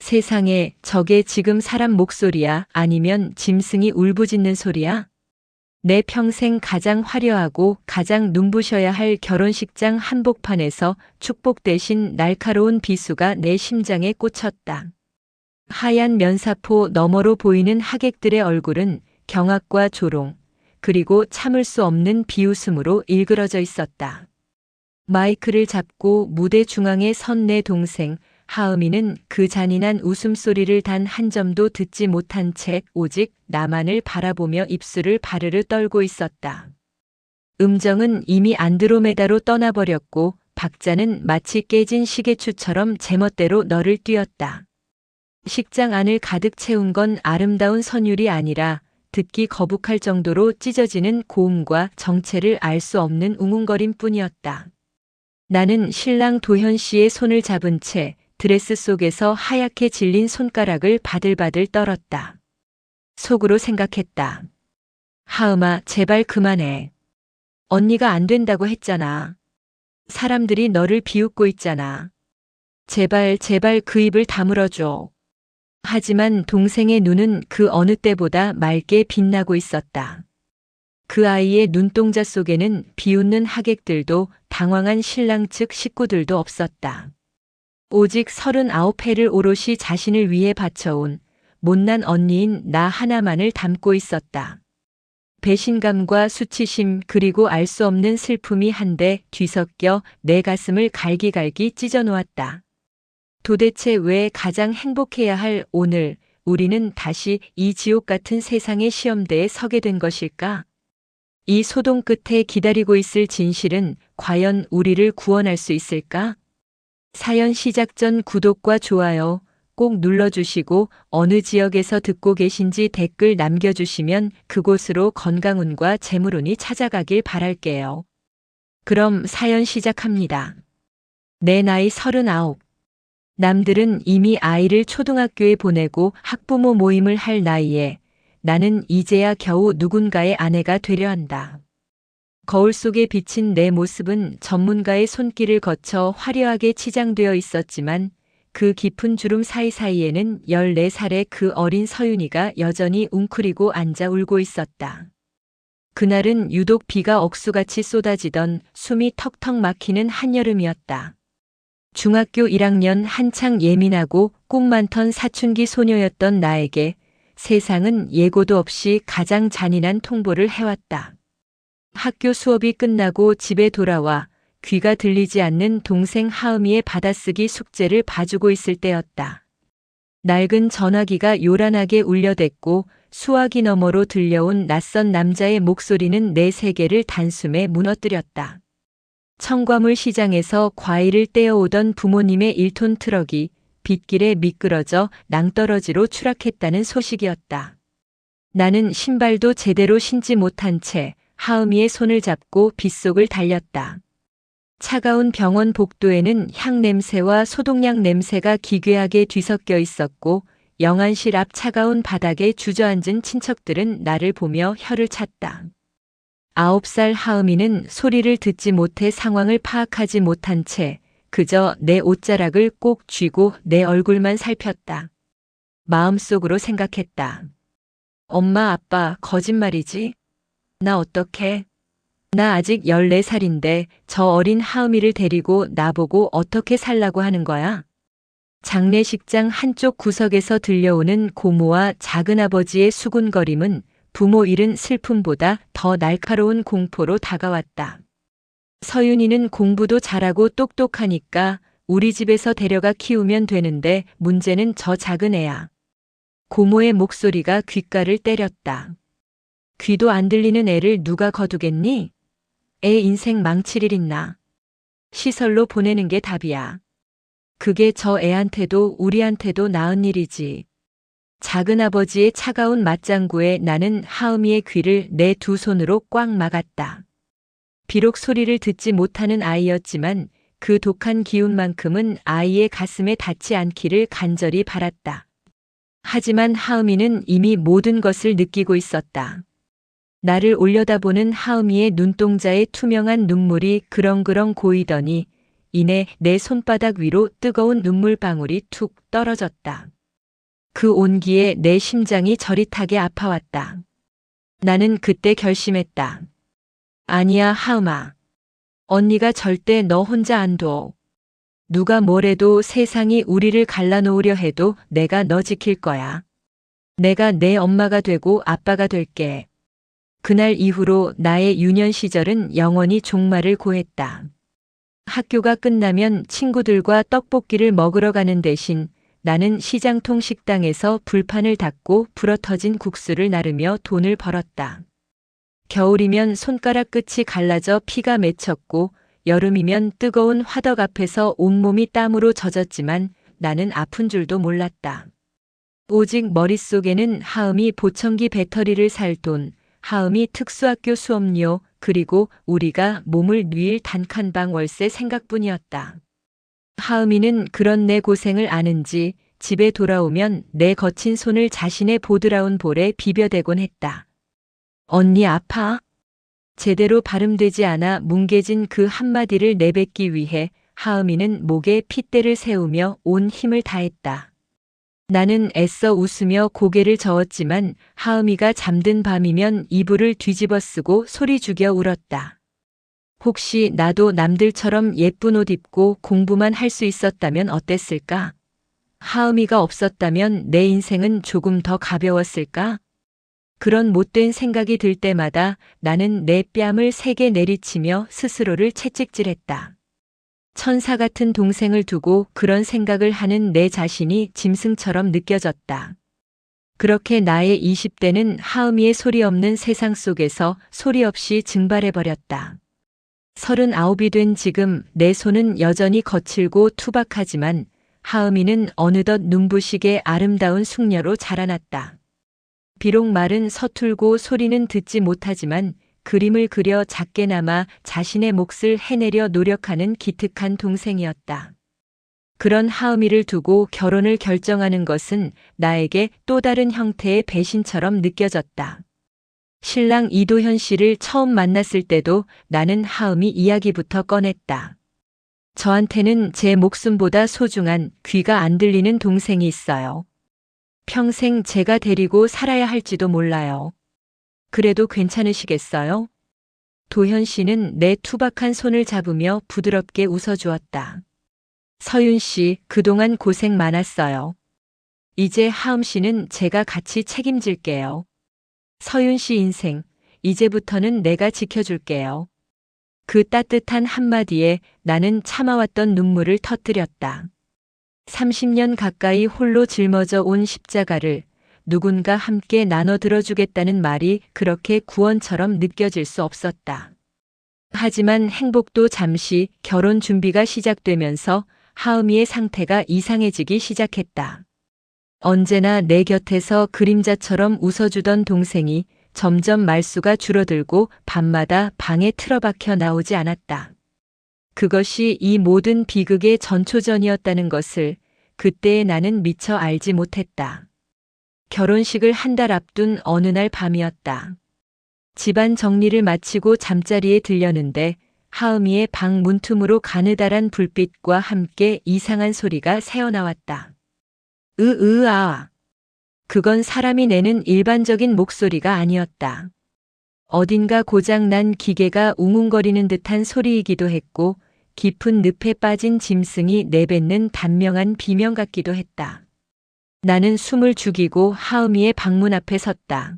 세상에, 저게 지금 사람 목소리야? 아니면 짐승이 울부짖는 소리야? 내 평생 가장 화려하고 가장 눈부셔야 할 결혼식장 한복판에서 축복 대신 날카로운 비수가 내 심장에 꽂혔다. 하얀 면사포 너머로 보이는 하객들의 얼굴은 경악과 조롱, 그리고 참을 수 없는 비웃음으로 일그러져 있었다. 마이크를 잡고 무대 중앙에 선 내 동생 하음이는 그 잔인한 웃음소리를 단 한 점도 듣지 못한 채 오직 나만을 바라보며 입술을 바르르 떨고 있었다. 음정은 이미 안드로메다로 떠나버렸고 박자는 마치 깨진 시계추처럼 제멋대로 너를 띄웠다. 식장 안을 가득 채운 건 아름다운 선율이 아니라 듣기 거북할 정도로 찢어지는 고음과 정체를 알 수 없는 웅웅거림뿐이었다. 나는 신랑 도현 씨의 손을 잡은 채 드레스 속에서 하얗게 질린 손가락을 바들바들 떨었다. 속으로 생각했다. 하음아, 제발 그만해. 언니가 안 된다고 했잖아. 사람들이 너를 비웃고 있잖아. 제발 그 입을 다물어줘. 하지만 동생의 눈은 그 어느 때보다 맑게 빛나고 있었다. 그 아이의 눈동자 속에는 비웃는 하객들도 당황한 신랑 측 식구들도 없었다. 오직 39회를 오롯이 자신을 위해 바쳐온 못난 언니인 나 하나만을 담고 있었다. 배신감과 수치심 그리고 알 수 없는 슬픔이 한데 뒤섞여 내 가슴을 갈기갈기 찢어놓았다. 도대체 왜 가장 행복해야 할 오늘 우리는 다시 이 지옥 같은 세상의 시험대에 서게 된 것일까? 이 소동 끝에 기다리고 있을 진실은 과연 우리를 구원할 수 있을까? 사연 시작 전 구독과 좋아요 꼭 눌러주시고 어느 지역에서 듣고 계신지 댓글 남겨주시면 그곳으로 건강운과 재물운이 찾아가길 바랄게요. 그럼 사연 시작합니다. 내 나이 39. 남들은 이미 아이를 초등학교에 보내고 학부모 모임을 할 나이에 나는 이제야 겨우 누군가의 아내가 되려 한다. 거울 속에 비친 내 모습은 전문가의 손길을 거쳐 화려하게 치장되어 있었지만 그 깊은 주름 사이사이에는 14살의 그 어린 서윤이가 여전히 웅크리고 앉아 울고 있었다. 그날은 유독 비가 억수같이 쏟아지던 숨이 턱턱 막히는 한여름이었다. 중학교 1학년 한창 예민하고 꿈 많던 사춘기 소녀였던 나에게 세상은 예고도 없이 가장 잔인한 통보를 해왔다. 학교 수업이 끝나고 집에 돌아와 귀가 들리지 않는 동생 하음이의 받아쓰기 숙제를 봐주고 있을 때였다. 낡은 전화기가 요란하게 울려댔고 수화기 너머로 들려온 낯선 남자의 목소리는 내 세계를 단숨에 무너뜨렸다. 청과물 시장에서 과일을 떼어오던 부모님의 1톤 트럭이 빗길에 미끄러져 낭떠러지로 추락했다는 소식이었다. 나는 신발도 제대로 신지 못한 채 하음이의 손을 잡고 빗속을 달렸다. 차가운 병원 복도에는 향 냄새와 소독약 냄새가 기괴하게 뒤섞여 있었고 영안실 앞 차가운 바닥에 주저앉은 친척들은 나를 보며 혀를 찼다. 9살 하음이는 소리를 듣지 못해 상황을 파악하지 못한 채 그저 내 옷자락을 꼭 쥐고 내 얼굴만 살폈다. 마음속으로 생각했다. 엄마, 아빠, 거짓말이지? 나 어떡해? 나 아직 14살인데 저 어린 하음이를 데리고 나보고 어떻게 살라고 하는 거야? 장례식장 한쪽 구석에서 들려오는 고모와 작은아버지의 수군거림은 부모 잃은 슬픔보다 더 날카로운 공포로 다가왔다. 서윤이는 공부도 잘하고 똑똑하니까 우리 집에서 데려가 키우면 되는데 문제는 저 작은 애야. 고모의 목소리가 귓가를 때렸다. 귀도 안 들리는 애를 누가 거두겠니? 애 인생 망칠 일 있나? 시설로 보내는 게 답이야. 그게 저 애한테도 우리한테도 나은 일이지. 작은아버지의 차가운 맞장구에 나는 하음이의 귀를 내 두 손으로 꽉 막았다. 비록 소리를 듣지 못하는 아이였지만 그 독한 기운만큼은 아이의 가슴에 닿지 않기를 간절히 바랐다. 하지만 하음이는 이미 모든 것을 느끼고 있었다. 나를 올려다보는 하음이의 눈동자에 투명한 눈물이 그렁그렁 고이더니 이내 내 손바닥 위로 뜨거운 눈물방울이 툭 떨어졌다. 그 온기에 내 심장이 저릿하게 아파왔다. 나는 그때 결심했다. 아니야, 하음아. 언니가 절대 너 혼자 안 둬. 누가 뭐래도 세상이 우리를 갈라놓으려 해도 내가 너 지킬 거야. 내가 내 엄마가 되고 아빠가 될게. 그날 이후로 나의 유년 시절은 영원히 종말을 고했다. 학교가 끝나면 친구들과 떡볶이를 먹으러 가는 대신 나는 시장통 식당에서 불판을 닦고 불어터진 국수를 나르며 돈을 벌었다. 겨울이면 손가락 끝이 갈라져 피가 맺혔고 여름이면 뜨거운 화덕 앞에서 온몸이 땀으로 젖었지만 나는 아픈 줄도 몰랐다. 오직 머릿속에는 하음이 보청기 배터리를 살 돈, 하음이 특수학교 수업료, 그리고 우리가 몸을 누일 단칸방 월세 생각뿐이었다. 하음이는 그런 내 고생을 아는지 집에 돌아오면 내 거친 손을 자신의 보드라운 볼에 비벼대곤 했다. 언니 아파? 제대로 발음되지 않아 뭉개진 그 한마디를 내뱉기 위해 하음이는 목에 핏대를 세우며 온 힘을 다했다. 나는 애써 웃으며 고개를 저었지만 하음이가 잠든 밤이면 이불을 뒤집어 쓰고 소리 죽여 울었다. 혹시 나도 남들처럼 예쁜 옷 입고 공부만 할 수 있었다면 어땠을까? 하음이가 없었다면 내 인생은 조금 더 가벼웠을까? 그런 못된 생각이 들 때마다 나는 내 뺨을 세게 내리치며 스스로를 채찍질했다. 천사 같은 동생을 두고 그런 생각을 하는 내 자신이 짐승처럼 느껴졌다. 그렇게 나의 20대는 하음이의 소리 없는 세상 속에서 소리 없이 증발해버렸다. 39이 된 지금 내 손은 여전히 거칠고 투박하지만 하음이는 어느덧 눈부시게 아름다운 숙녀로 자라났다. 비록 말은 서툴고 소리는 듣지 못하지만 그림을 그려 작게나마 자신의 몫을 해내려 노력하는 기특한 동생이었다. 그런 하음이를 두고 결혼을 결정하는 것은 나에게 또 다른 형태의 배신처럼 느껴졌다. 신랑 이도현 씨를 처음 만났을 때도 나는 하음이 이야기부터 꺼냈다. 저한테는 제 목숨보다 소중한 귀가 안 들리는 동생이 있어요. 평생 제가 데리고 살아야 할지도 몰라요. 그래도 괜찮으시겠어요? 도현 씨는 내 투박한 손을 잡으며 부드럽게 웃어주었다. 서윤 씨, 그동안 고생 많았어요. 이제 하음 씨는 제가 같이 책임질게요. 서윤 씨 인생, 이제부터는 내가 지켜줄게요. 그 따뜻한 한마디에 나는 참아왔던 눈물을 터뜨렸다. 30년 가까이 홀로 짊어져 온 십자가를 누군가 함께 나눠 들어주겠다는 말이 그렇게 구원처럼 느껴질 수 없었다. 하지만 행복도 잠시 결혼 준비가 시작되면서 하음이의 상태가 이상해지기 시작했다. 언제나 내 곁에서 그림자처럼 웃어주던 동생이 점점 말수가 줄어들고 밤마다 방에 틀어박혀 나오지 않았다. 그것이 이 모든 비극의 전초전이었다는 것을 그때의 나는 미처 알지 못했다. 결혼식을 한 달 앞둔 어느 날 밤이었다. 집안 정리를 마치고 잠자리에 들렸는데 하음이의 방 문틈으로 가느다란 불빛과 함께 이상한 소리가 새어나왔다. 으으아. 그건 사람이 내는 일반적인 목소리가 아니었다. 어딘가 고장난 기계가 웅웅거리는 듯한 소리이기도 했고 깊은 늪에 빠진 짐승이 내뱉는 단명한 비명 같기도 했다. 나는 숨을 죽이고 하음이의 방문 앞에 섰다.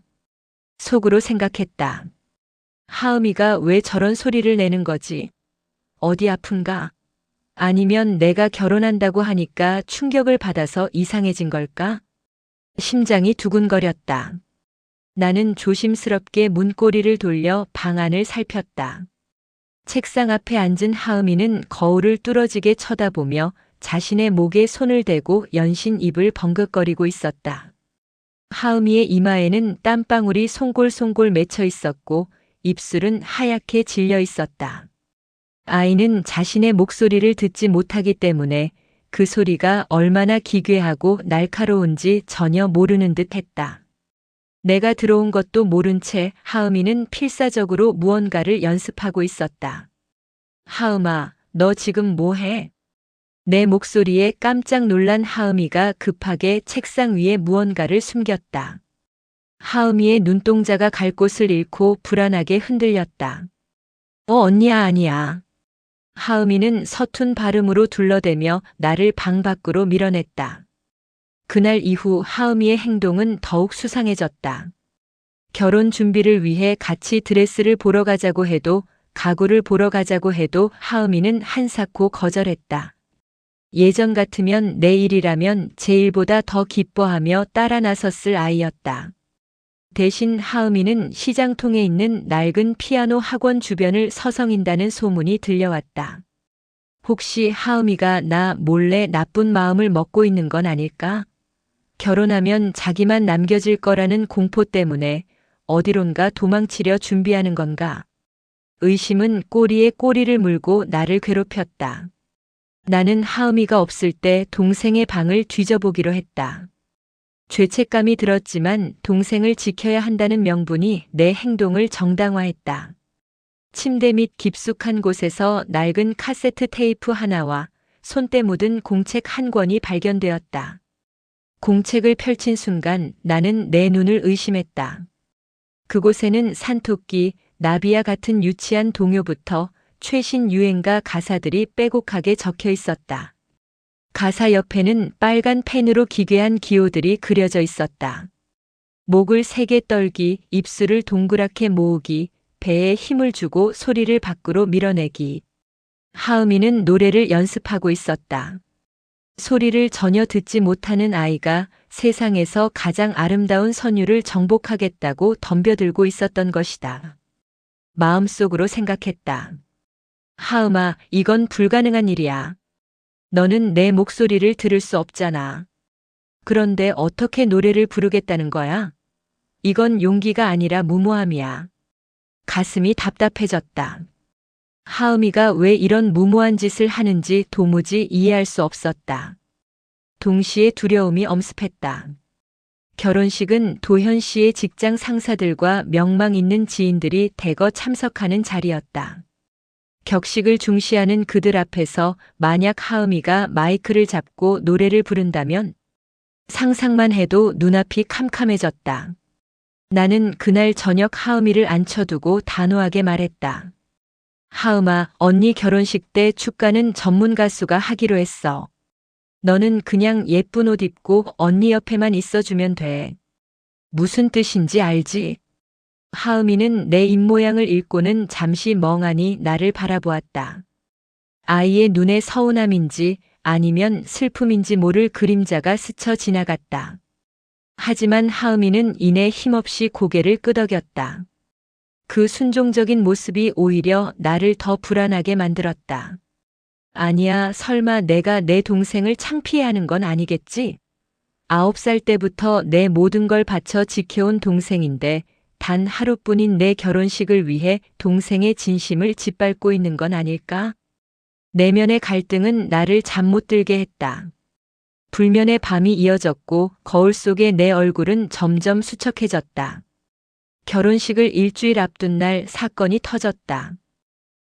속으로 생각했다. 하음이가 왜 저런 소리를 내는 거지? 어디 아픈가? 아니면 내가 결혼한다고 하니까 충격을 받아서 이상해진 걸까? 심장이 두근거렸다. 나는 조심스럽게 문고리를 돌려 방 안을 살폈다. 책상 앞에 앉은 하음이는 거울을 뚫어지게 쳐다보며 자신의 목에 손을 대고 연신 입을 벙긋거리고 있었다. 하음이의 이마에는 땀방울이 송골송골 맺혀 있었고 입술은 하얗게 질려 있었다. 아이는 자신의 목소리를 듣지 못하기 때문에 그 소리가 얼마나 기괴하고 날카로운지 전혀 모르는 듯 했다. 내가 들어온 것도 모른 채 하음이는 필사적으로 무언가를 연습하고 있었다. 하음아, 너 지금 뭐 해? 내 목소리에 깜짝 놀란 하음이가 급하게 책상 위에 무언가를 숨겼다. 하음이의 눈동자가 갈 곳을 잃고 불안하게 흔들렸다. 언니야, 아니야. 하음이는 서툰 발음으로 둘러대며 나를 방 밖으로 밀어냈다. 그날 이후 하음이의 행동은 더욱 수상해졌다. 결혼 준비를 위해 같이 드레스를 보러 가자고 해도, 가구를 보러 가자고 해도 하음이는 한사코 거절했다. 예전 같으면 내 일이라면 제 일보다 더 기뻐하며 따라 나섰을 아이였다. 대신 하음이는 시장통에 있는 낡은 피아노 학원 주변을 서성인다는 소문이 들려왔다. 혹시 하음이가 나 몰래 나쁜 마음을 먹고 있는 건 아닐까? 결혼하면 자기만 남겨질 거라는 공포 때문에 어디론가 도망치려 준비하는 건가? 의심은 꼬리에 꼬리를 물고 나를 괴롭혔다. 나는 하음이가 없을 때 동생의 방을 뒤져보기로 했다. 죄책감이 들었지만 동생을 지켜야 한다는 명분이 내 행동을 정당화했다. 침대 밑 깊숙한 곳에서 낡은 카세트 테이프 하나와 손때 묻은 공책 한 권이 발견되었다. 공책을 펼친 순간 나는 내 눈을 의심했다. 그곳에는 산토끼, 나비와 같은 유치한 동요부터 최신 유행가 가사들이 빼곡하게 적혀 있었다. 가사 옆에는 빨간 펜으로 기괴한 기호들이 그려져 있었다. 목을 세게 떨기, 입술을 동그랗게 모으기, 배에 힘을 주고 소리를 밖으로 밀어내기. 하음이는 노래를 연습하고 있었다. 소리를 전혀 듣지 못하는 아이가 세상에서 가장 아름다운 선율을 정복하겠다고 덤벼들고 있었던 것이다. 마음속으로 생각했다. 하음아, 이건 불가능한 일이야. 너는 내 목소리를 들을 수 없잖아. 그런데 어떻게 노래를 부르겠다는 거야? 이건 용기가 아니라 무모함이야. 가슴이 답답해졌다. 하음이가 왜 이런 무모한 짓을 하는지 도무지 이해할 수 없었다. 동시에 두려움이 엄습했다. 결혼식은 도현 씨의 직장 상사들과 명망 있는 지인들이 대거 참석하는 자리였다. 격식을 중시하는 그들 앞에서 만약 하음이가 마이크를 잡고 노래를 부른다면 상상만 해도 눈앞이 캄캄해졌다. 나는 그날 저녁 하음이를 앉혀두고 단호하게 말했다. 하음아, 언니 결혼식 때 축가는 전문 가수가 하기로 했어. 너는 그냥 예쁜 옷 입고 언니 옆에만 있어주면 돼. 무슨 뜻인지 알지? 하음이는 내 입모양을 읽고는 잠시 멍하니 나를 바라보았다. 아이의 눈에 서운함인지 아니면 슬픔인지 모를 그림자가 스쳐 지나갔다. 하지만 하음이는 이내 힘없이 고개를 끄덕였다. 그 순종적인 모습이 오히려 나를 더 불안하게 만들었다. 아니야, 설마 내가 내 동생을 창피해하는 건 아니겠지? 9살 때부터 내 모든 걸 바쳐 지켜온 동생인데 단 하루뿐인 내 결혼식을 위해 동생의 진심을 짓밟고 있는 건 아닐까? 내면의 갈등은 나를 잠 못 들게 했다. 불면의 밤이 이어졌고 거울 속의 내 얼굴은 점점 수척해졌다. 결혼식을 일주일 앞둔 날 사건이 터졌다.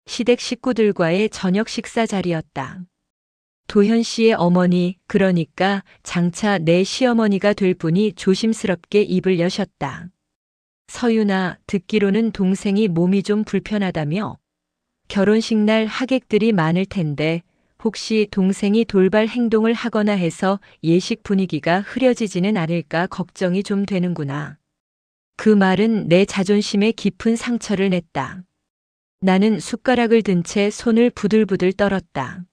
시댁 식구들과의 저녁 식사 자리였다. 도현 씨의 어머니, 그러니까 장차 내 시어머니가 될 분이 조심스럽게 입을 여셨다. 서윤아, 듣기로는 동생이 몸이 좀 불편하다며? 결혼식 날 하객들이 많을 텐데 혹시 동생이 돌발 행동을 하거나 해서 예식 분위기가 흐려지지는 않을까 걱정이 좀 되는구나. 그 말은 내 자존심에 깊은 상처를 냈다. 나는 숟가락을 든 채 손을 부들부들 떨었다.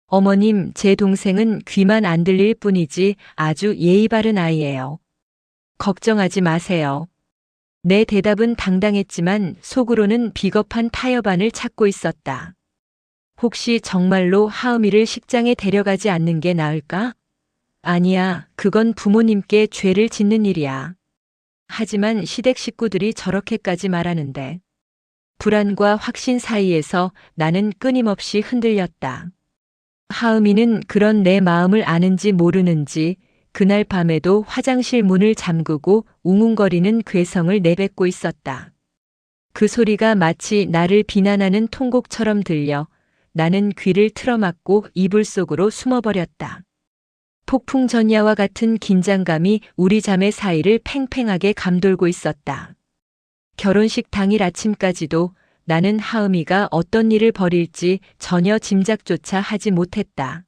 어머님, 제 동생은 귀만 안 들릴 뿐이지 아주 예의 바른 아이예요. 걱정하지 마세요. 내 대답은 당당했지만 속으로는 비겁한 타협안을 찾고 있었다. 혹시 정말로 하음이를 식장에 데려가지 않는 게 나을까? 아니야, 그건 부모님께 죄를 짓는 일이야. 하지만 시댁 식구들이 저렇게까지 말하는데. 불안과 확신 사이에서 나는 끊임없이 흔들렸다. 하음이는 그런 내 마음을 아는지 모르는지 그날 밤에도 화장실 문을 잠그고 웅웅거리는 괴성을 내뱉고 있었다. 그 소리가 마치 나를 비난하는 통곡처럼 들려 나는 귀를 틀어막고 이불 속으로 숨어버렸다. 폭풍 전야와 같은 긴장감이 우리 자매 사이를 팽팽하게 감돌고 있었다. 결혼식 당일 아침까지도 나는 하은이가 어떤 일을 벌일지 전혀 짐작조차 하지 못했다.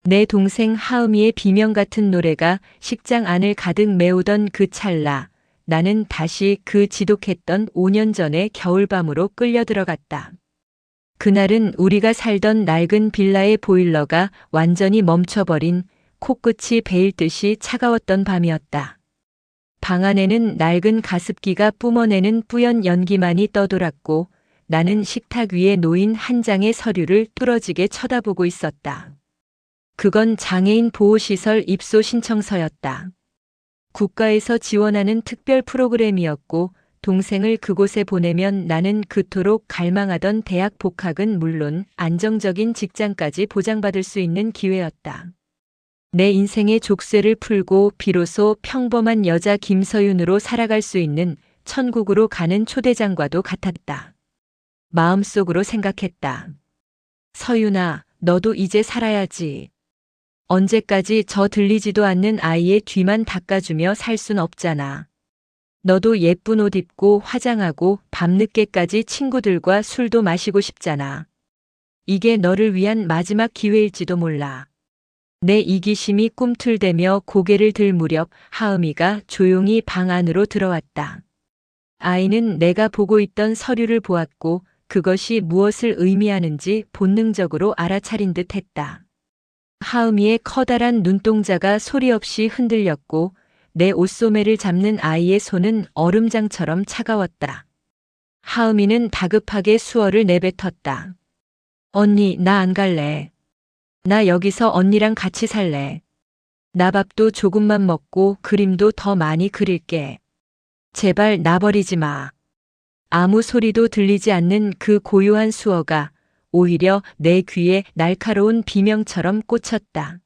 내 동생 하은이의 비명 같은 노래가 식장 안을 가득 메우던 그 찰나, 나는 다시 그 지독했던 5년 전의 겨울밤으로 끌려 들어갔다. 그날은 우리가 살던 낡은 빌라의 보일러가 완전히 멈춰버린 코끝이 베일 듯이 차가웠던 밤이었다. 방 안에는 낡은 가습기가 뿜어내는 뿌연 연기만이 떠돌았고 나는 식탁 위에 놓인 한 장의 서류를 뚫어지게 쳐다보고 있었다. 그건 장애인 보호시설 입소 신청서였다. 국가에서 지원하는 특별 프로그램이었고 동생을 그곳에 보내면 나는 그토록 갈망하던 대학 복학은 물론 안정적인 직장까지 보장받을 수 있는 기회였다. 내 인생의 족쇄를 풀고 비로소 평범한 여자 김서윤으로 살아갈 수 있는 천국으로 가는 초대장과도 같았다. 마음속으로 생각했다. 서윤아, 너도 이제 살아야지. 언제까지 저 들리지도 않는 아이의 뒤만 닦아주며 살 순 없잖아. 너도 예쁜 옷 입고 화장하고 밤늦게까지 친구들과 술도 마시고 싶잖아. 이게 너를 위한 마지막 기회일지도 몰라. 내 이기심이 꿈틀대며 고개를 들 무렵 하은이가 조용히 방 안으로 들어왔다. 아이는 내가 보고 있던 서류를 보았고 그것이 무엇을 의미하는지 본능적으로 알아차린 듯 했다. 하은이의 커다란 눈동자가 소리 없이 흔들렸고 내 옷소매를 잡는 아이의 손은 얼음장처럼 차가웠다. 하은이는 다급하게 수어를 내뱉었다. 언니, 나 안 갈래. 나 여기서 언니랑 같이 살래. 나 밥도 조금만 먹고 그림도 더 많이 그릴게. 제발 나 버리지 마. 아무 소리도 들리지 않는 그 고요한 수어가 오히려 내 귀에 날카로운 비명처럼 꽂혔다.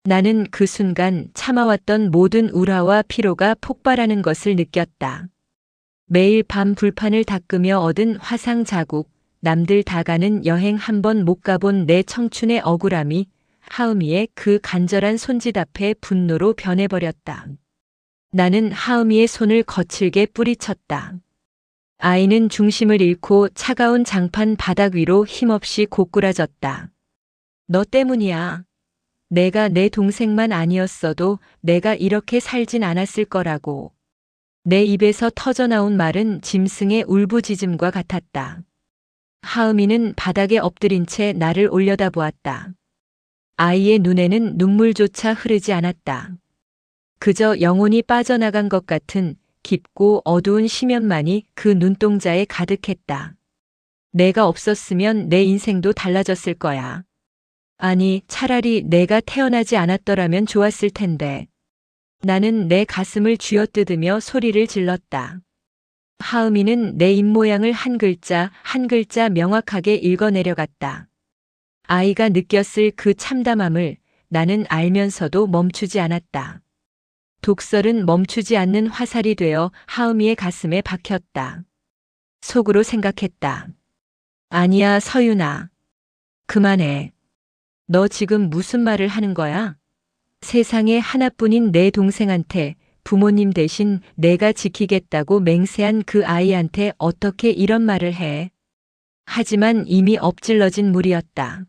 나는 그 순간 참아왔던 모든 우라와 피로가 폭발하는 것을 느꼈다. 매일 밤 불판을 닦으며 얻은 화상 자국, 남들 다 가는 여행 한 번 못 가본 내 청춘의 억울함이 하은이의 그 간절한 손짓 앞에 분노로 변해버렸다. 나는 하은이의 손을 거칠게 뿌리쳤다. 아이는 중심을 잃고 차가운 장판 바닥 위로 힘없이 고꾸라졌다. 너 때문이야. 내가 내 동생만 아니었어도 내가 이렇게 살진 않았을 거라고. 내 입에서 터져나온 말은 짐승의 울부짖음과 같았다. 하은이는 바닥에 엎드린 채 나를 올려다보았다. 아이의 눈에는 눈물조차 흐르지 않았다. 그저 영혼이 빠져나간 것 같은 깊고 어두운 심연만이 그 눈동자에 가득했다. 내가 없었으면 내 인생도 달라졌을 거야. 아니, 차라리 내가 태어나지 않았더라면 좋았을 텐데. 나는 내 가슴을 쥐어뜯으며 소리를 질렀다. 하은이는 내 입모양을 한 글자 한 글자 명확하게 읽어내려갔다. 아이가 느꼈을 그 참담함을 나는 알면서도 멈추지 않았다. 독설은 멈추지 않는 화살이 되어 하은이의 가슴에 박혔다. 속으로 생각했다. 아니야, 서윤아. 그만해. 너 지금 무슨 말을 하는 거야? 세상에 하나뿐인 내 동생한테 부모님 대신 내가 지키겠다고 맹세한 그 아이한테 어떻게 이런 말을 해? 하지만 이미 엎질러진 물이었다.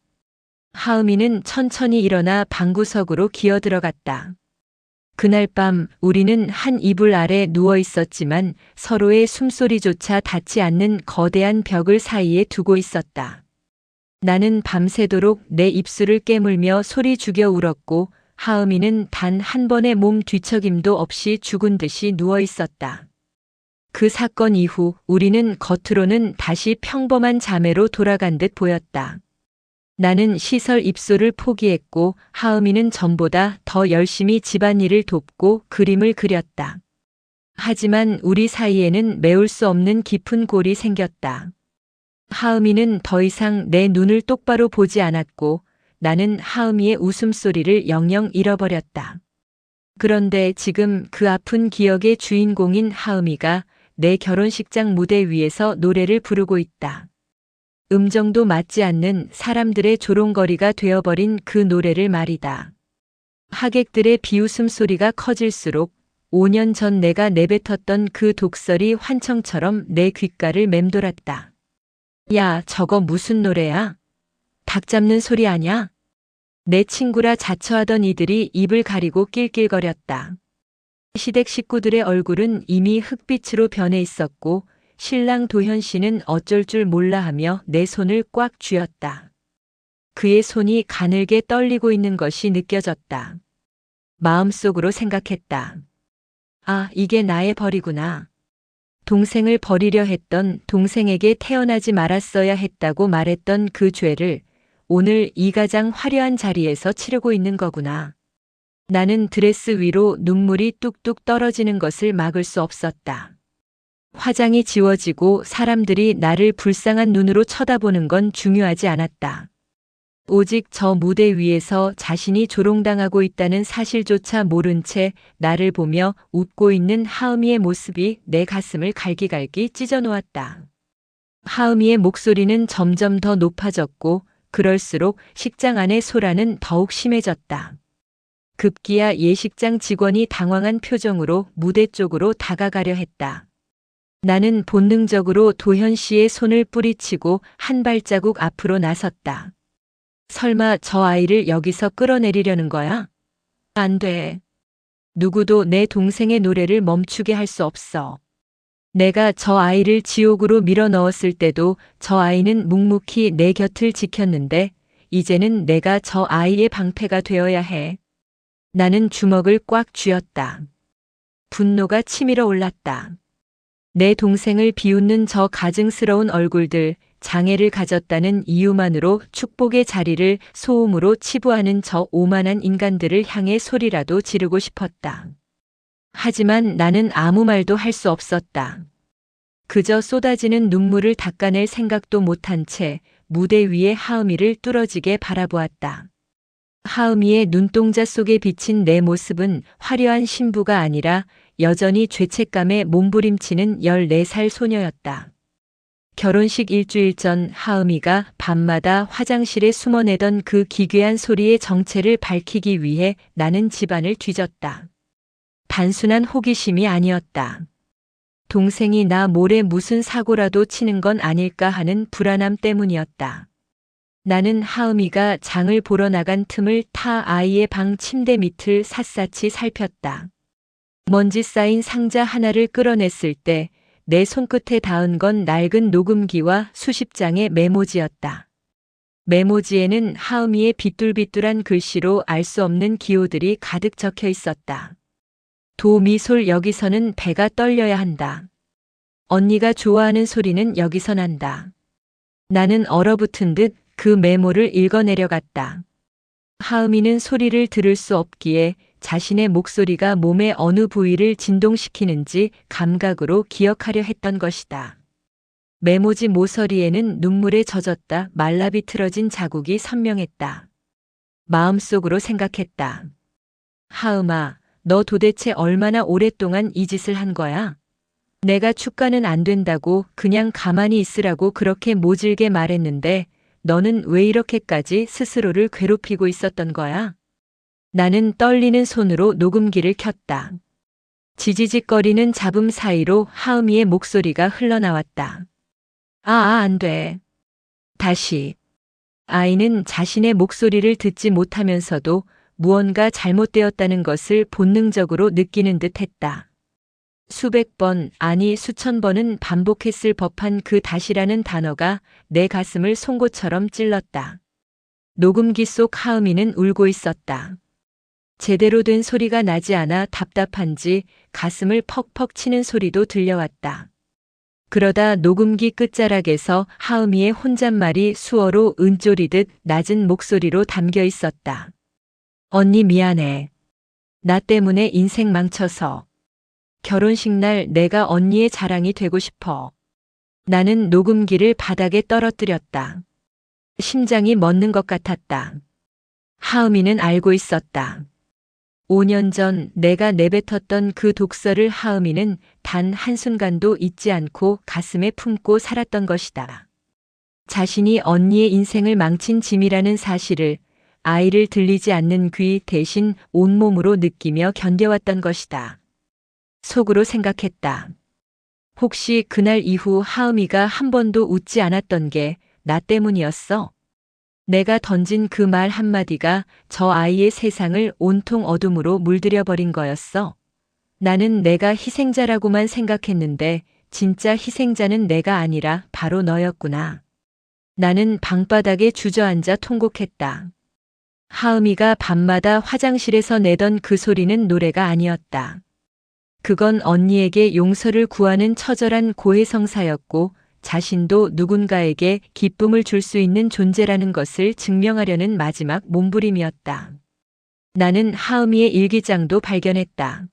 하은이는 천천히 일어나 방구석으로 기어 들어갔다. 그날 밤 우리는 한 이불 아래 누워 있었지만 서로의 숨소리조차 닿지 않는 거대한 벽을 사이에 두고 있었다. 나는 밤새도록 내 입술을 깨물며 소리 죽여 울었고 하은이는 단 한 번의 몸 뒤척임도 없이 죽은 듯이 누워 있었다. 그 사건 이후 우리는 겉으로는 다시 평범한 자매로 돌아간 듯 보였다. 나는 시설 입소를 포기했고 하은이는 전보다 더 열심히 집안일을 돕고 그림을 그렸다. 하지만 우리 사이에는 메울 수 없는 깊은 골이 생겼다. 하은이는 더 이상 내 눈을 똑바로 보지 않았고 나는 하은이의 웃음소리를 영영 잃어버렸다. 그런데 지금 그 아픈 기억의 주인공인 하은이가 내 결혼식장 무대 위에서 노래를 부르고 있다. 음정도 맞지 않는 사람들의 조롱거리가 되어버린 그 노래를 말이다. 하객들의 비웃음 소리가 커질수록 5년 전 내가 내뱉었던 그 독설이 환청처럼 내 귓가를 맴돌았다. 야, 저거 무슨 노래야? 닭 잡는 소리 아냐? 내 친구라 자처하던 이들이 입을 가리고 낄낄거렸다. 시댁 식구들의 얼굴은 이미 흑빛으로 변해 있었고 신랑 도현 씨는 어쩔 줄 몰라 하며 내 손을 꽉 쥐었다. 그의 손이 가늘게 떨리고 있는 것이 느껴졌다. 마음속으로 생각했다. 아, 이게 나의 벌이구나. 동생을 버리려 했던, 동생에게 태어나지 말았어야 했다고 말했던 그 죄를 오늘 이 가장 화려한 자리에서 치르고 있는 거구나. 나는 드레스 위로 눈물이 뚝뚝 떨어지는 것을 막을 수 없었다. 화장이 지워지고 사람들이 나를 불쌍한 눈으로 쳐다보는 건 중요하지 않았다. 오직 저 무대 위에서 자신이 조롱당하고 있다는 사실조차 모른 채 나를 보며 웃고 있는 하은이의 모습이 내 가슴을 갈기갈기 찢어놓았다. 하은이의 목소리는 점점 더 높아졌고 그럴수록 식장 안의 소란은 더욱 심해졌다. 급기야 예식장 직원이 당황한 표정으로 무대 쪽으로 다가가려 했다. 나는 본능적으로 도현 씨의 손을 뿌리치고 한 발자국 앞으로 나섰다. 설마 저 아이를 여기서 끌어내리려는 거야? 안 돼. 누구도 내 동생의 노래를 멈추게 할 수 없어. 내가 저 아이를 지옥으로 밀어 넣었을 때도 저 아이는 묵묵히 내 곁을 지켰는데 이제는 내가 저 아이의 방패가 되어야 해. 나는 주먹을 꽉 쥐었다. 분노가 치밀어 올랐다. 내 동생을 비웃는 저 가증스러운 얼굴들, 장애를 가졌다는 이유만으로 축복의 자리를 소음으로 치부하는 저 오만한 인간들을 향해 소리라도 지르고 싶었다. 하지만 나는 아무 말도 할 수 없었다. 그저 쏟아지는 눈물을 닦아낼 생각도 못한 채 무대 위의 하은이를 뚫어지게 바라보았다. 하은이의 눈동자 속에 비친 내 모습은 화려한 신부가 아니라 여전히 죄책감에 몸부림치는 14살 소녀였다. 결혼식 일주일 전 하은이가 밤마다 화장실에 숨어내던 그 기괴한 소리의 정체를 밝히기 위해 나는 집안을 뒤졌다. 단순한 호기심이 아니었다. 동생이 나 몰래 무슨 사고라도 치는 건 아닐까 하는 불안함 때문이었다. 나는 하은이가 장을 보러 나간 틈을 타 아이의 방 침대 밑을 샅샅이 살폈다. 먼지 쌓인 상자 하나를 끌어냈을 때 내 손끝에 닿은 건 낡은 녹음기와 수십 장의 메모지였다. 메모지에는 하은이의 비뚤비뚤한 글씨로 알 수 없는 기호들이 가득 적혀 있었다. 도미솔 여기서는 배가 떨려야 한다. 언니가 좋아하는 소리는 여기서 난다. 나는 얼어붙은 듯 그 메모를 읽어내려갔다. 하은이는 소리를 들을 수 없기에 자신의 목소리가 몸의 어느 부위를 진동시키는지 감각으로 기억하려 했던 것이다. 메모지 모서리에는 눈물에 젖었다 말라 비틀어진 자국이 선명했다. 마음속으로 생각했다. 하은아, 너 도대체 얼마나 오랫동안 이 짓을 한 거야? 내가 축가는 안 된다고 그냥 가만히 있으라고 그렇게 모질게 말했는데 너는 왜 이렇게까지 스스로를 괴롭히고 있었던 거야? 나는 떨리는 손으로 녹음기를 켰다. 지지직거리는 잡음 사이로 하은이의 목소리가 흘러나왔다. 안 돼. 다시. 아이는 자신의 목소리를 듣지 못하면서도 무언가 잘못되었다는 것을 본능적으로 느끼는 듯 했다. 수백 번, 아니 수천 번은 반복했을 법한 그 다시라는 단어가 내 가슴을 송곳처럼 찔렀다. 녹음기 속 하은이는 울고 있었다. 제대로 된 소리가 나지 않아 답답한지 가슴을 퍽퍽 치는 소리도 들려왔다. 그러다 녹음기 끝자락에서 하은이의 혼잣말이 수어로 은쪼리듯 낮은 목소리로 담겨 있었다. 언니 미안해. 나 때문에 인생 망쳐서. 결혼식 날 내가 언니의 자랑이 되고 싶어. 나는 녹음기를 바닥에 떨어뜨렸다. 심장이 멎는 것 같았다. 하은이는 알고 있었다. 5년 전 내가 내뱉었던 그 독설을 하은이는 단 한순간도 잊지 않고 가슴에 품고 살았던 것이다. 자신이 언니의 인생을 망친 짐이라는 사실을 아이를 들리지 않는 귀 대신 온몸으로 느끼며 견뎌왔던 것이다. 속으로 생각했다. 혹시 그날 이후 하은이가 한 번도 웃지 않았던 게 나 때문이었어? 내가 던진 그 말 한마디가 저 아이의 세상을 온통 어둠으로 물들여 버린 거였어. 나는 내가 희생자라고만 생각했는데 진짜 희생자는 내가 아니라 바로 너였구나. 나는 방바닥에 주저앉아 통곡했다. 하은이가 밤마다 화장실에서 내던 그 소리는 노래가 아니었다. 그건 언니에게 용서를 구하는 처절한 고해성사였고 자신도 누군가에게 기쁨을 줄 수 있는 존재라는 것을 증명하려는 마지막 몸부림이었다. 나는 하은이의 일기장도 발견했다.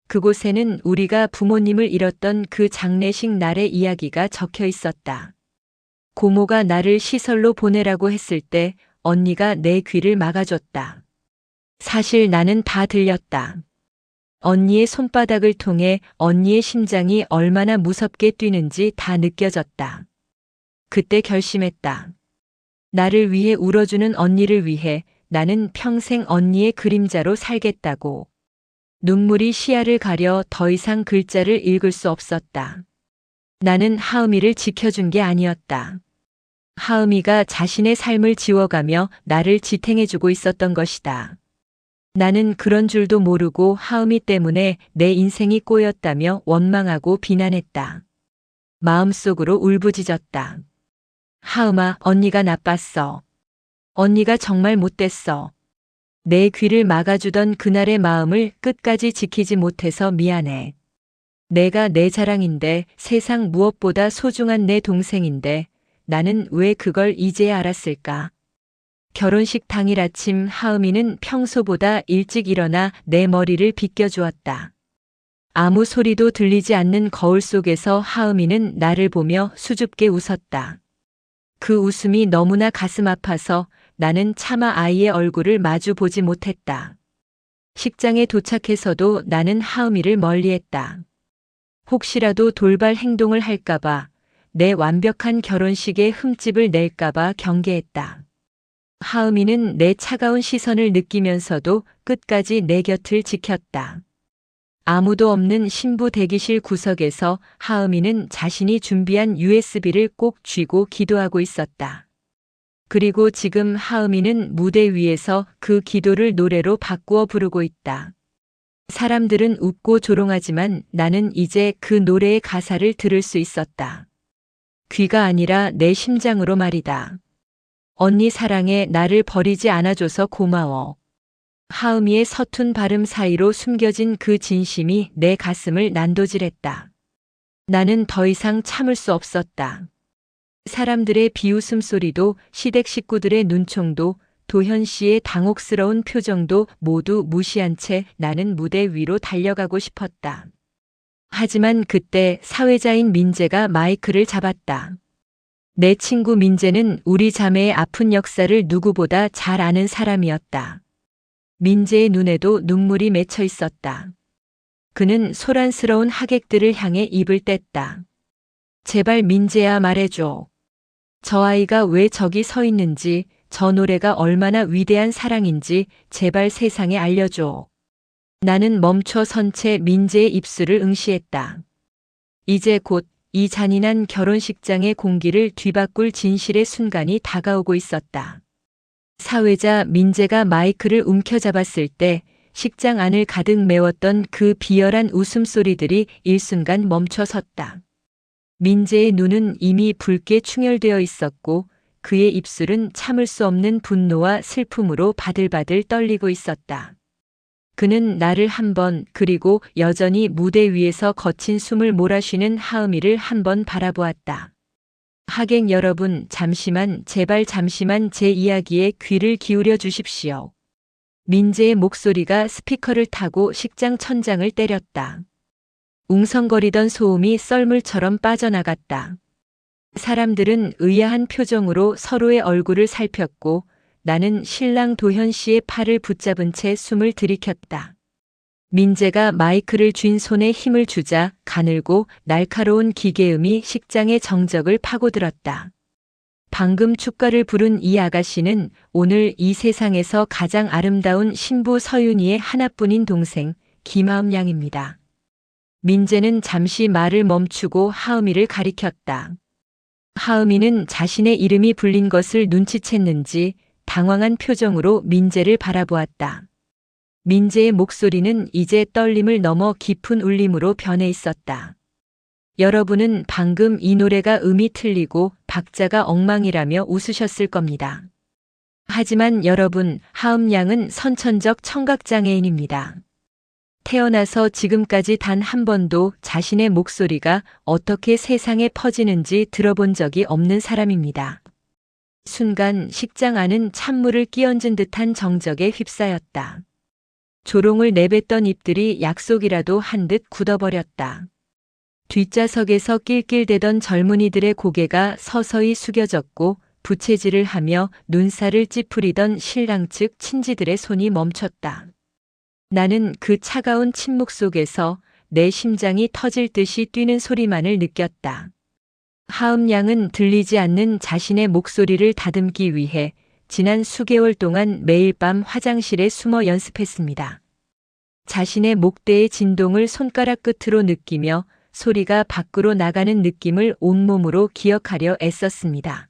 그곳에는 우리가 부모님을 잃었던 그 장례식 날의 이야기가 적혀 있었다. 고모가 나를 시설로 보내라고 했을 때 언니가 내 귀를 막아줬다. 사실 나는 다 들렸다. 언니의 손바닥을 통해 언니의 심장이 얼마나 무섭게 뛰는지 다 느껴졌다. 그때 결심했다. 나를 위해 울어주는 언니를 위해 나는 평생 언니의 그림자로 살겠다고. 눈물이 시야를 가려 더 이상 글자를 읽을 수 없었다. 나는 하은이를 지켜준 게 아니었다. 하은이가 자신의 삶을 지워가며 나를 지탱해주고 있었던 것이다. 나는 그런 줄도 모르고 하은이 때문에 내 인생이 꼬였다며 원망하고 비난했다. 마음속으로 울부짖었다. 하은아, 언니가 나빴어. 언니가 정말 못됐어. 내 귀를 막아주던 그날의 마음을 끝까지 지키지 못해서 미안해. 내가 내 자랑인데 세상 무엇보다 소중한 내 동생인데 나는 왜 그걸 이제야 알았을까? 결혼식 당일 아침 하은이는 평소보다 일찍 일어나 내 머리를 빗겨주었다. 아무 소리도 들리지 않는 거울 속에서 하은이는 나를 보며 수줍게 웃었다. 그 웃음이 너무나 가슴 아파서 나는 차마 아이의 얼굴을 마주 보지 못했다. 식장에 도착해서도 나는 하은이를 멀리했다. 혹시라도 돌발 행동을 할까봐, 내 완벽한 결혼식에 흠집을 낼까봐 경계했다. 하은이는 내 차가운 시선을 느끼면서도 끝까지 내 곁을 지켰다. 아무도 없는 신부 대기실 구석에서 하은이는 자신이 준비한 USB를 꼭 쥐고 기도하고 있었다. 그리고 지금 하은이는 무대 위에서 그 기도를 노래로 바꾸어 부르고 있다. 사람들은 웃고 조롱하지만 나는 이제 그 노래의 가사를 들을 수 있었다. 귀가 아니라 내 심장으로 말이다. 언니 사랑해, 나를 버리지 않아줘서 고마워. 하은이의 서툰 발음 사이로 숨겨진 그 진심이 내 가슴을 난도질했다. 나는 더 이상 참을 수 없었다. 사람들의 비웃음 소리도 시댁 식구들의 눈총도 도현 씨의 당혹스러운 표정도 모두 무시한 채 나는 무대 위로 달려가고 싶었다. 하지만 그때 사회자인 민재가 마이크를 잡았다. 내 친구 민재는 우리 자매의 아픈 역사를 누구보다 잘 아는 사람이었다. 민재의 눈에도 눈물이 맺혀 있었다. 그는 소란스러운 하객들을 향해 입을 뗐다. 제발 민재야, 말해줘. 저 아이가 왜 저기 서 있는지, 저 노래가 얼마나 위대한 사랑인지 제발 세상에 알려줘. 나는 멈춰 선 채 민재의 입술을 응시했다. 이제 곧 이 잔인한 결혼식장의 공기를 뒤바꿀 진실의 순간이 다가오고 있었다. 사회자 민재가 마이크를 움켜잡았을 때 식장 안을 가득 메웠던 그 비열한 웃음소리들이 일순간 멈춰 섰다. 민재의 눈은 이미 붉게 충혈되어 있었고 그의 입술은 참을 수 없는 분노와 슬픔으로 바들바들 떨리고 있었다. 그는 나를 한 번, 그리고 여전히 무대 위에서 거친 숨을 몰아쉬는 하은이를 한 번 바라보았다. 하객 여러분, 잠시만, 제발 잠시만 제 이야기에 귀를 기울여 주십시오. 민재의 목소리가 스피커를 타고 식장 천장을 때렸다. 웅성거리던 소음이 썰물처럼 빠져나갔다. 사람들은 의아한 표정으로 서로의 얼굴을 살폈고 나는 신랑 도현 씨의 팔을 붙잡은 채 숨을 들이켰다. 민재가 마이크를 쥔 손에 힘을 주자 가늘고 날카로운 기계음이 식장의 정적을 파고들었다. 방금 축가를 부른 이 아가씨는 오늘 이 세상에서 가장 아름다운 신부 서윤이의 하나뿐인 동생 김하음 양입니다. 민재는 잠시 말을 멈추고 하음이를 가리켰다. 하음이는 자신의 이름이 불린 것을 눈치챘는지 당황한 표정으로 민재를 바라보았다. 민재의 목소리는 이제 떨림을 넘어 깊은 울림으로 변해 있었다. 여러분은 방금 이 노래가 음이 틀리고 박자가 엉망이라며 웃으셨을 겁니다. 하지만 여러분, 하음 양은 선천적 청각장애인입니다. 태어나서 지금까지 단 한 번도 자신의 목소리가 어떻게 세상에 퍼지는지 들어본 적이 없는 사람입니다. 순간 식장 안은 찬물을 끼얹은 듯한 정적에 휩싸였다. 조롱을 내뱉던 입들이 약속이라도 한 듯 굳어버렸다. 뒷좌석에서 낄낄대던 젊은이들의 고개가 서서히 숙여졌고 부채질을 하며 눈살을 찌푸리던 신랑 측 친지들의 손이 멈췄다. 나는 그 차가운 침묵 속에서 내 심장이 터질 듯이 뛰는 소리만을 느꼈다. 하음 양은 들리지 않는 자신의 목소리를 다듬기 위해 지난 수개월 동안 매일 밤 화장실에 숨어 연습했습니다. 자신의 목대의 진동을 손가락 끝으로 느끼며 소리가 밖으로 나가는 느낌을 온몸으로 기억하려 애썼습니다.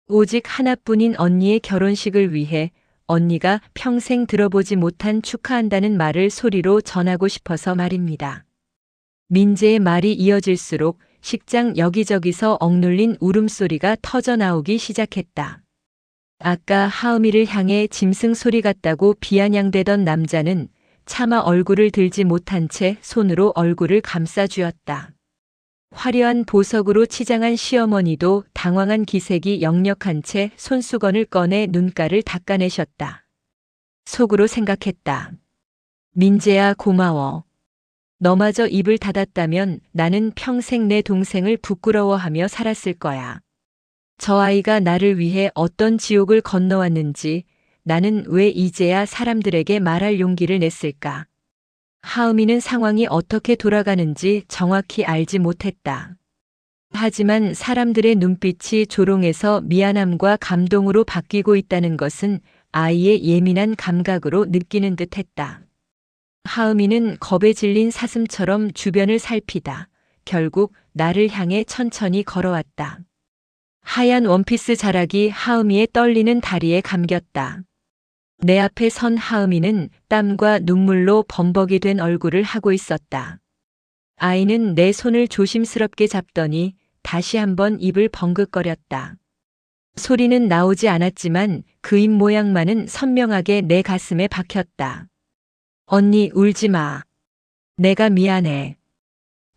오직 하나뿐인 언니의 결혼식을 위해 언니가 평생 들어보지 못한 축하한다는 말을 소리로 전하고 싶어서 말입니다. 민재의 말이 이어질수록 식장 여기저기서 억눌린 울음소리가 터져나오기 시작했다. 아까 하음이를 향해 짐승 소리 같다고 비아냥대던 남자는 차마 얼굴을 들지 못한 채 손으로 얼굴을 감싸쥐었다. 화려한 보석으로 치장한 시어머니도 당황한 기색이 역력한 채 손수건을 꺼내 눈가를 닦아내셨다. 속으로 생각했다. 민재야, 고마워. 너마저 입을 닫았다면 나는 평생 내 동생을 부끄러워하며 살았을 거야. 저 아이가 나를 위해 어떤 지옥을 건너왔는지 나는 왜 이제야 사람들에게 말할 용기를 냈을까? 하음이는 상황이 어떻게 돌아가는지 정확히 알지 못했다. 하지만 사람들의 눈빛이 조롱에서 미안함과 감동으로 바뀌고 있다는 것은 아이의 예민한 감각으로 느끼는 듯했다. 하음이는 겁에 질린 사슴처럼 주변을 살피다 결국 나를 향해 천천히 걸어왔다. 하얀 원피스 자락이 하음이의 떨리는 다리에 감겼다. 내 앞에 선 하음이는 땀과 눈물로 범벅이 된 얼굴을 하고 있었다. 아이는 내 손을 조심스럽게 잡더니 다시 한번 입을 벙긋거렸다. 소리는 나오지 않았지만 그 입 모양만은 선명하게 내 가슴에 박혔다. 언니, 울지 마. 내가 미안해.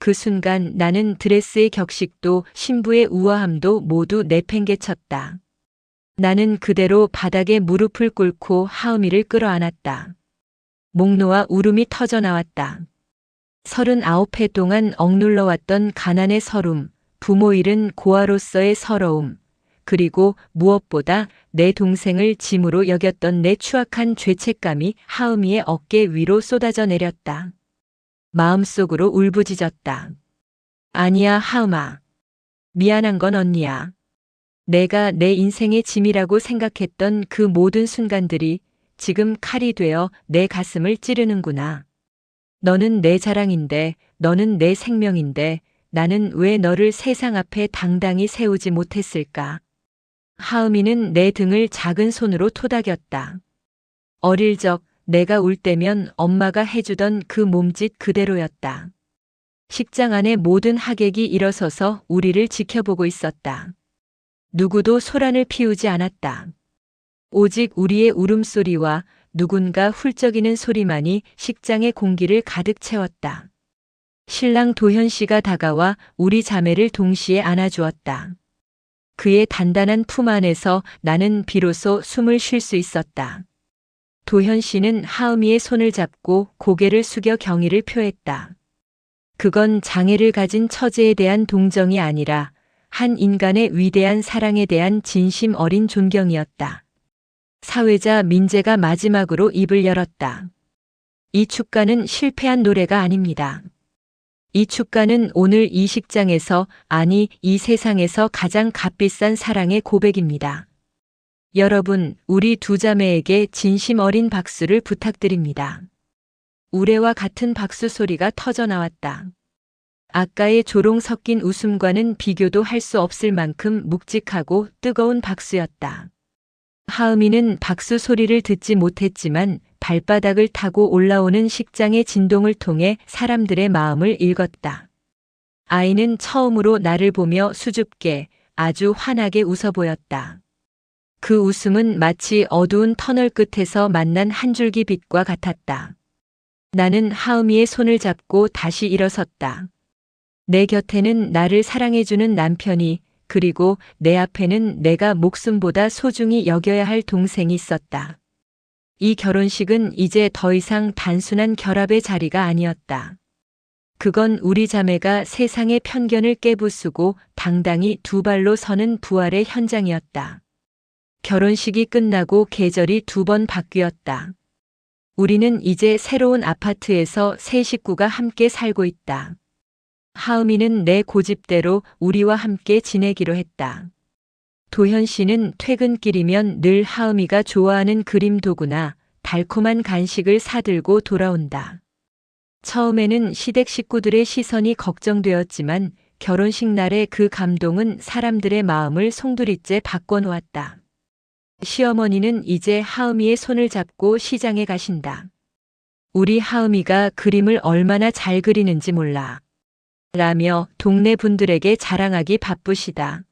그 순간 나는 드레스의 격식도 신부의 우아함도 모두 내팽개쳤다. 나는 그대로 바닥에 무릎을 꿇고 하음이를 끌어안았다. 목 놓아 울음이 터져나왔다. 39회 동안 억눌러왔던 가난의 서름, 부모 잃은 고아로서의 서러움, 그리고 무엇보다 내 동생을 짐으로 여겼던 내 추악한 죄책감이 하음이의 어깨 위로 쏟아져 내렸다. 마음속으로 울부짖었다. 아니야, 하음아. 미안한 건 언니야. 내가 내 인생의 짐이라고 생각했던 그 모든 순간들이 지금 칼이 되어 내 가슴을 찌르는구나. 너는 내 자랑인데, 너는 내 생명인데, 나는 왜 너를 세상 앞에 당당히 세우지 못했을까? 하음이는 내 등을 작은 손으로 토닥였다. 어릴 적 내가 울 때면 엄마가 해주던 그 몸짓 그대로였다. 식장 안의 모든 하객이 일어서서 우리를 지켜보고 있었다. 누구도 소란을 피우지 않았다. 오직 우리의 울음소리와 누군가 훌쩍이는 소리만이 식장의 공기를 가득 채웠다. 신랑 도현 씨가 다가와 우리 자매를 동시에 안아주었다. 그의 단단한 품 안에서 나는 비로소 숨을 쉴 수 있었다. 도현 씨는 하음이의 손을 잡고 고개를 숙여 경의를 표했다. 그건 장애를 가진 처제에 대한 동정이 아니라 한 인간의 위대한 사랑에 대한 진심 어린 존경이었다. 사회자 민재가 마지막으로 입을 열었다. 이 축가는 실패한 노래가 아닙니다. 이 축가는 오늘 이 식장에서, 아니, 이 세상에서 가장 값비싼 사랑의 고백입니다. 여러분, 우리 두 자매에게 진심 어린 박수를 부탁드립니다. 우레와 같은 박수 소리가 터져 나왔다. 아까의 조롱 섞인 웃음과는 비교도 할 수 없을 만큼 묵직하고 뜨거운 박수였다. 하은이는 박수 소리를 듣지 못했지만 발바닥을 타고 올라오는 식장의 진동을 통해 사람들의 마음을 읽었다. 아이는 처음으로 나를 보며 수줍게 아주 환하게 웃어 보였다. 그 웃음은 마치 어두운 터널 끝에서 만난 한 줄기 빛과 같았다. 나는 하은이의 손을 잡고 다시 일어섰다. 내 곁에는 나를 사랑해주는 남편이, 그리고 내 앞에는 내가 목숨보다 소중히 여겨야 할 동생이 있었다. 이 결혼식은 이제 더 이상 단순한 결합의 자리가 아니었다. 그건 우리 자매가 세상의 편견을 깨부수고 당당히 두 발로 서는 부활의 현장이었다. 결혼식이 끝나고 계절이 두 번 바뀌었다. 우리는 이제 새로운 아파트에서 세 식구가 함께 살고 있다. 하은이는 내 고집대로 우리와 함께 지내기로 했다. 도현 씨는 퇴근길이면 늘 하은이가 좋아하는 그림 도구나 달콤한 간식을 사들고 돌아온다. 처음에는 시댁 식구들의 시선이 걱정되었지만 결혼식 날의 그 감동은 사람들의 마음을 송두리째 바꿔놓았다. 시어머니는 이제 하은이의 손을 잡고 시장에 가신다. 우리 하은이가 그림을 얼마나 잘 그리는지 몰라. 라며 동네 분들에게 자랑하기 바쁘시다.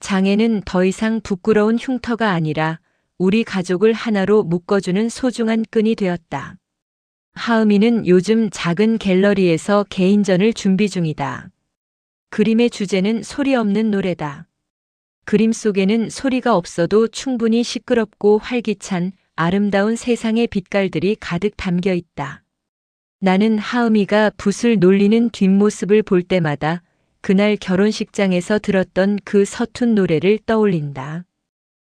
장에는 더 이상 부끄러운 흉터가 아니라 우리 가족을 하나로 묶어주는 소중한 끈이 되었다. 하은이는 요즘 작은 갤러리에서 개인전을 준비 중이다. 그림의 주제는 소리 없는 노래다. 그림 속에는 소리가 없어도 충분히 시끄럽고 활기찬 아름다운 세상의 빛깔들이 가득 담겨 있다. 나는 하은이가 붓을 놀리는 뒷모습을 볼 때마다 그날 결혼식장에서 들었던 그 서툰 노래를 떠올린다.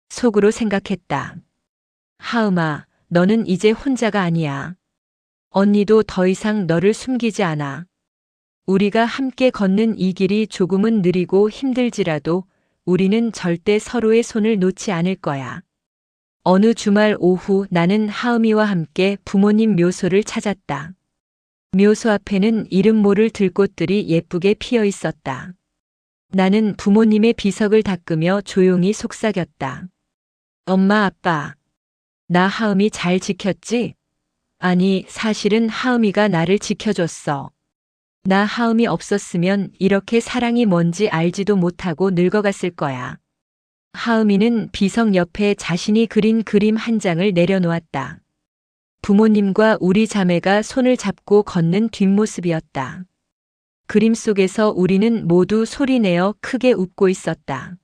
속으로 생각했다. 하은아, 너는 이제 혼자가 아니야. 언니도 더 이상 너를 숨기지 않아. 우리가 함께 걷는 이 길이 조금은 느리고 힘들지라도 우리는 절대 서로의 손을 놓지 않을 거야. 어느 주말 오후 나는 하은이와 함께 부모님 묘소를 찾았다. 묘소 앞에는 이름 모를 들꽃들이 예쁘게 피어 있었다. 나는 부모님의 비석을 닦으며 조용히 속삭였다. 엄마, 아빠, 나 하은이 잘 지켰지? 아니, 사실은 하은이가 나를 지켜줬어. 나 하은이 없었으면 이렇게 사랑이 뭔지 알지도 못하고 늙어갔을 거야. 하은이는 비석 옆에 자신이 그린 그림 한 장을 내려놓았다. 부모님과 우리 자매가 손을 잡고 걷는 뒷모습이었다. 그림 속에서 우리는 모두 소리내어 크게 웃고 있었다.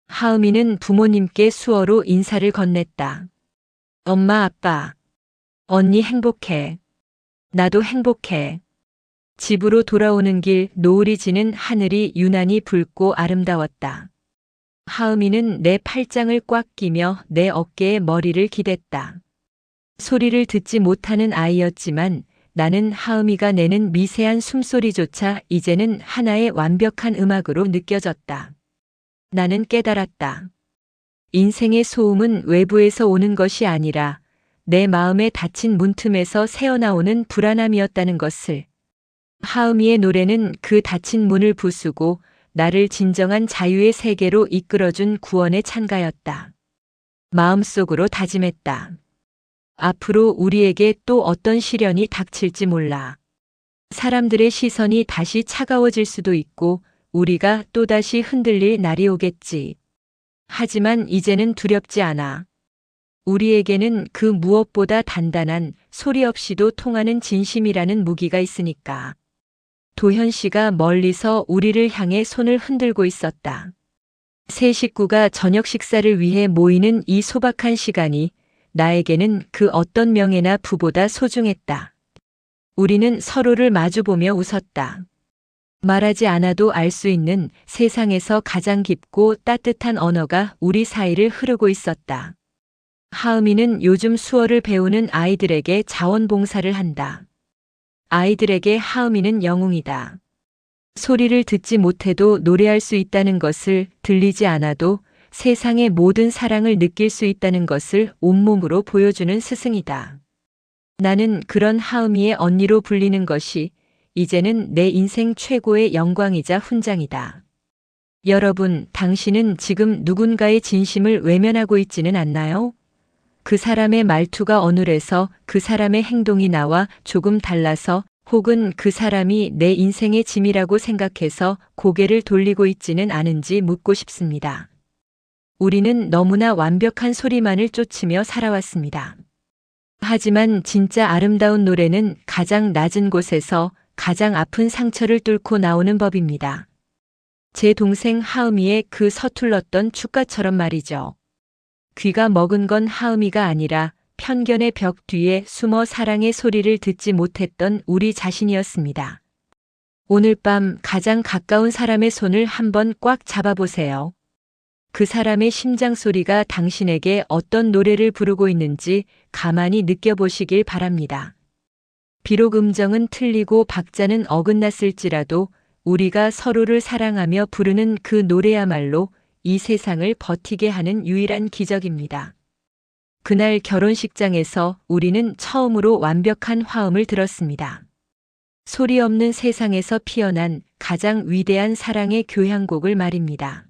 하은이는 부모님께 수어로 인사를 건넸다. 엄마, 아빠, 언니 행복해. 나도 행복해. 집으로 돌아오는 길 노을이 지는 하늘이 유난히 붉고 아름다웠다. 하은이는 내 팔짱을 꽉 끼며 내 어깨에 머리를 기댔다. 소리를 듣지 못하는 아이였지만 나는 하은이가 내는 미세한 숨소리조차 이제는 하나의 완벽한 음악으로 느껴졌다. 나는 깨달았다. 인생의 소음은 외부에서 오는 것이 아니라 내 마음에 닫힌 문틈에서 새어나오는 불안함이었다는 것을. 하은이의 노래는 그 닫힌 문을 부수고 나를 진정한 자유의 세계로 이끌어준 구원의 찬가였다. 마음속으로 다짐했다. 앞으로 우리에게 또 어떤 시련이 닥칠지 몰라. 사람들의 시선이 다시 차가워질 수도 있고 우리가 또다시 흔들릴 날이 오겠지. 하지만 이제는 두렵지 않아. 우리에게는 그 무엇보다 단단한 소리 없이도 통하는 진심이라는 무기가 있으니까. 도현 씨가 멀리서 우리를 향해 손을 흔들고 있었다. 세 식구가 저녁 식사를 위해 모이는 이 소박한 시간이 나에게는 그 어떤 명예나 부보다 소중했다. 우리는 서로를 마주보며 웃었다. 말하지 않아도 알 수 있는 세상에서 가장 깊고 따뜻한 언어가 우리 사이를 흐르고 있었다. 하은이는 요즘 수어를 배우는 아이들에게 자원봉사를 한다. 아이들에게 하음이는 영웅이다. 소리를 듣지 못해도 노래할 수 있다는 것을, 들리지 않아도 세상의 모든 사랑을 느낄 수 있다는 것을 온몸으로 보여주는 스승이다. 나는 그런 하음이의 언니로 불리는 것이 이제는 내 인생 최고의 영광이자 훈장이다. 여러분, 당신은 지금 누군가의 진심을 외면하고 있지는 않나요? 그 사람의 말투가 어눌해서, 그 사람의 행동이 나와 조금 달라서, 혹은 그 사람이 내 인생의 짐이라고 생각해서 고개를 돌리고 있지는 않은지 묻고 싶습니다. 우리는 너무나 완벽한 소리만을 쫓으며 살아왔습니다. 하지만 진짜 아름다운 노래는 가장 낮은 곳에서 가장 아픈 상처를 뚫고 나오는 법입니다. 제 동생 하음이의 그 서툴렀던 축가처럼 말이죠. 귀가 먹은 건 하음이가 아니라 편견의 벽 뒤에 숨어 사랑의 소리를 듣지 못했던 우리 자신이었습니다. 오늘 밤 가장 가까운 사람의 손을 한번 꽉 잡아보세요. 그 사람의 심장 소리가 당신에게 어떤 노래를 부르고 있는지 가만히 느껴보시길 바랍니다. 비록 음정은 틀리고 박자는 어긋났을지라도 우리가 서로를 사랑하며 부르는 그 노래야말로 이 세상을 버티게 하는 유일한 기적입니다. 그날 결혼식장에서 우리는 처음으로 완벽한 화음을 들었습니다. 소리 없는 세상에서 피어난 가장 위대한 사랑의 교향곡을 말입니다.